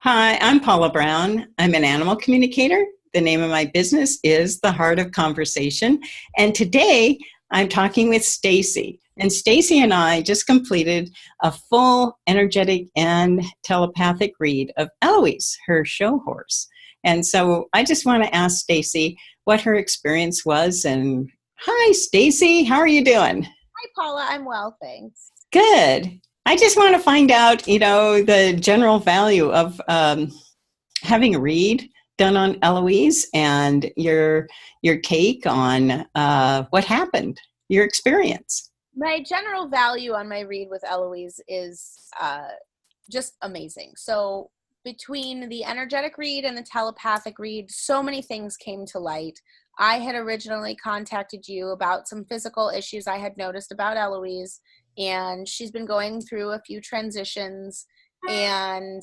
Hi, I'm Paula Brown. I'm an animal communicator. The name of my business is The Heart of Conversation. And today I'm talking with Stacey. And Stacey and I just completed a full energetic and telepathic read of Eloise, her show horse. And so I just want to ask Stacey what her experience was. And hi, Stacey, how are you doing? Hi, Paula. I'm well, thanks. Good. I just want to find out, the general value of having a read done on Eloise and your take on what happened, your experience. My general value on my read with Eloise is just amazing. So between the energetic read and the telepathic read, so many things came to light. I had originally contacted you about some physical issues I had noticed about Eloise, and she's been going through a few transitions, and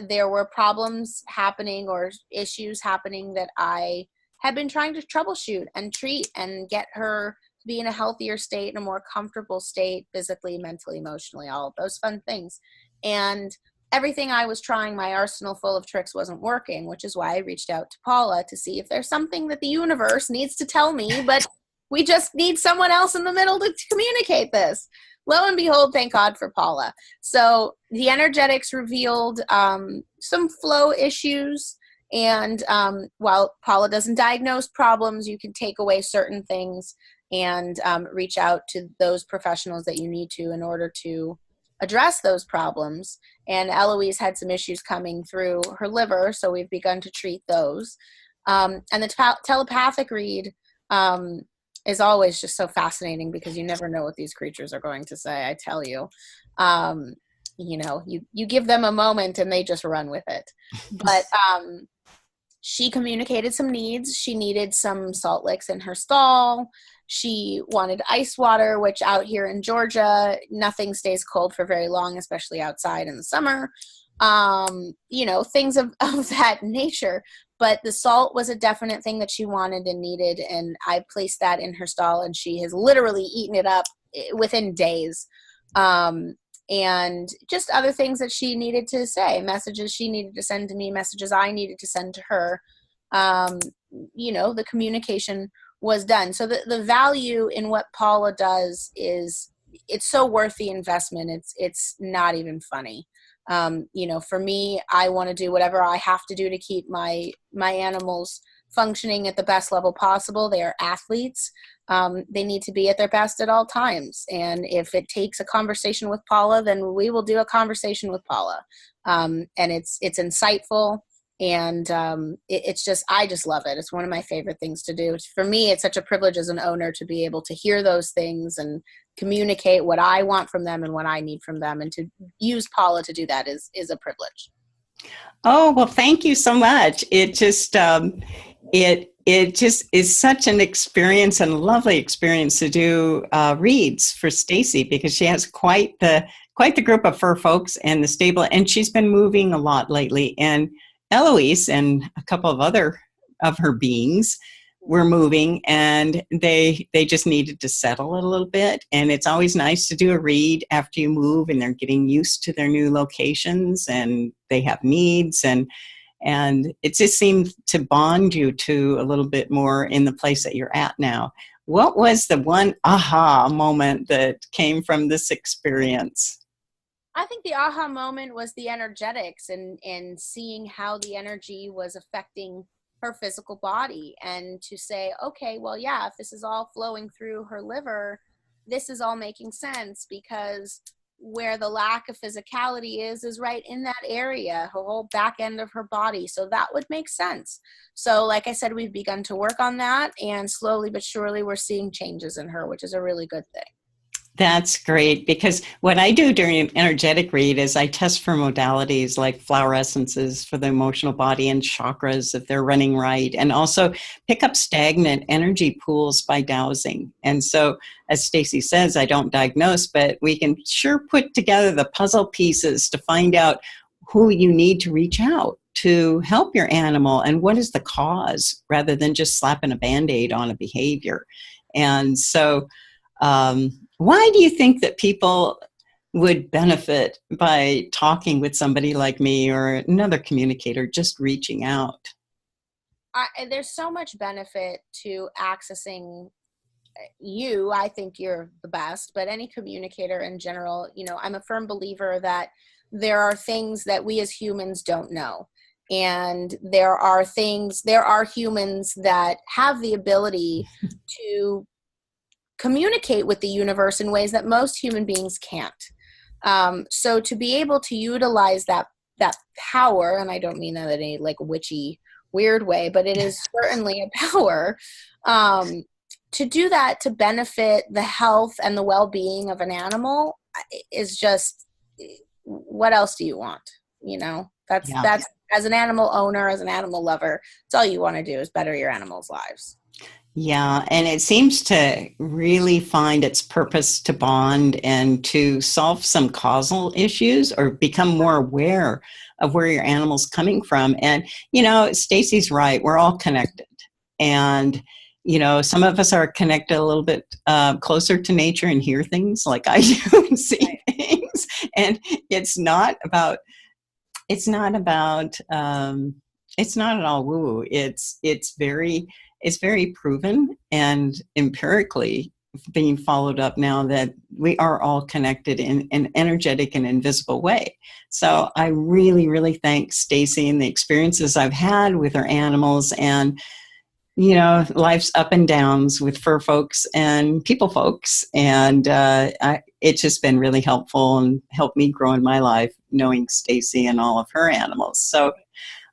there were problems happening or issues happening that I had been trying to troubleshoot and treat and get her to be in a healthier state, in a more comfortable state, physically, mentally, emotionally, all of those fun things. And everything I was trying, my arsenal full of tricks, wasn't working, which is why I reached out to Paula to see if there's something that the universe needs to tell me, but we just need someone else in the middle to communicate this. Lo and behold, thank God for Paula. So the energetics revealed some flow issues. And while Paula doesn't diagnose problems, you can take away certain things and reach out to those professionals that you need to in order to address those problems. And Eloise had some issues coming through her liver, so we've begun to treat those. And the telepathic read is always just so fascinating because you never know what these creatures are going to say. I tell you, you give them a moment and they just run with it. But she communicated some needs. She needed some salt licks in her stall. She wanted ice water, which out here in Georgia, nothing stays cold for very long, especially outside in the summer. Things of that nature. But the salt was a definite thing that she wanted and needed, and I placed that in her stall, and she has literally eaten it up within days. And just other things that she needed to say, messages she needed to send to me, messages I needed to send to her. The communication was done. So the value in what Paula does is it's so worth the investment. It's not even funny. For me, I want to do whatever I have to do to keep my animals functioning at the best level possible. They are athletes. They need to be at their best at all times. And if it takes a conversation with Paula, then we will do a conversation with Paula. And it's insightful. And I just love it. It's one of my favorite things to do. For me, it's such a privilege as an owner to be able to hear those things and communicate what I want from them and what I need from them. And to use Paula to do that is a privilege. Oh, well, thank you so much. It just is such an experience and a lovely experience to do reads for Stacey because she has quite the group of fur folks and the stable, and she's been moving a lot lately. And Eloise and a couple of other of her beings were moving, and they just needed to settle a little bit. And it's always nice to do a read after you move and they're getting used to their new locations and they have needs, and it just seemed to bond you to a little bit more in the place that you're at now. What was the one aha moment that came from this experience? I think the aha moment was the energetics and seeing how the energy was affecting her physical body, and to say, okay, well, yeah, if this is all flowing through her liver, this is all making sense, because where the lack of physicality is right in that area, her whole back end of her body. So that would make sense. So like I said, we've begun to work on that, and slowly but surely we're seeing changes in her, which is a really good thing. That's great, because what I do during an energetic read is I test for modalities like flower essences for the emotional body and chakras if they're running right, and also pick up stagnant energy pools by dowsing. And so, as Stacey says, I don't diagnose, but we can sure put together the puzzle pieces to find out who you need to reach out to help your animal and what is the cause, rather than just slapping a Band-Aid on a behavior. And so, why do you think that people would benefit by talking with somebody like me or another communicator, just reaching out? There's so much benefit to accessing you. I think you're the best, but any communicator in general, I'm a firm believer that there are things that we as humans don't know. And there are humans that have the ability to communicate with the universe in ways that most human beings can't. So to be able to utilize that power, and I don't mean that in a like witchy weird way, but it is certainly a power, to do that to benefit the health and the well-being of an animal is just, what else do you want? That's as an animal owner, as an animal lover, it's all you want to do is better your animals' lives. Yeah, and it seems to really find its purpose to bond and to solve some causal issues or become more aware of where your animal's coming from. And, Stacey's right. We're all connected. And, some of us are connected a little bit closer to nature and hear things like I do and see things. And it's not at all woo-woo. It's very proven and empirically being followed up now that we are all connected in an energetic and invisible way. So I really, really thank Stacey and the experiences I've had with her animals and, life's up and downs with fur folks and people folks. And it's just been really helpful and helped me grow in my life knowing Stacey and all of her animals. So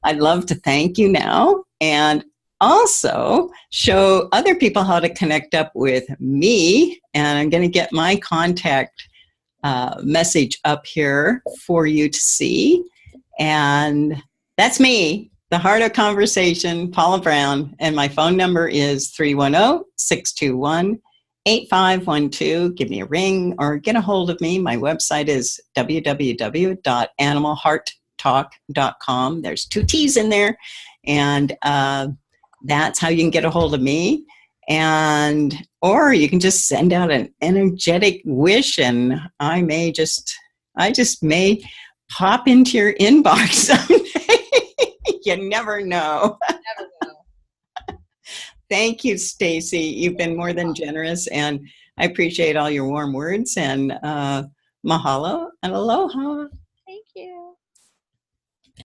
I'd love to thank you now and also show other people how to connect up with me. And I'm going to get my contact message up here for you to see. And that's me, the Heart of Conversation, Paula Brown. And my phone number is 310-621-8512. Give me a ring or get a hold of me. My website is www.animalhearttalk.com. There's 2 T's in there. And that's how you can get a hold of me. Or you can just send out an energetic wish and I just may pop into your inbox someday. You never know. Never know. Thank you, Stacey. You've been more than generous and I appreciate all your warm words and mahalo and aloha.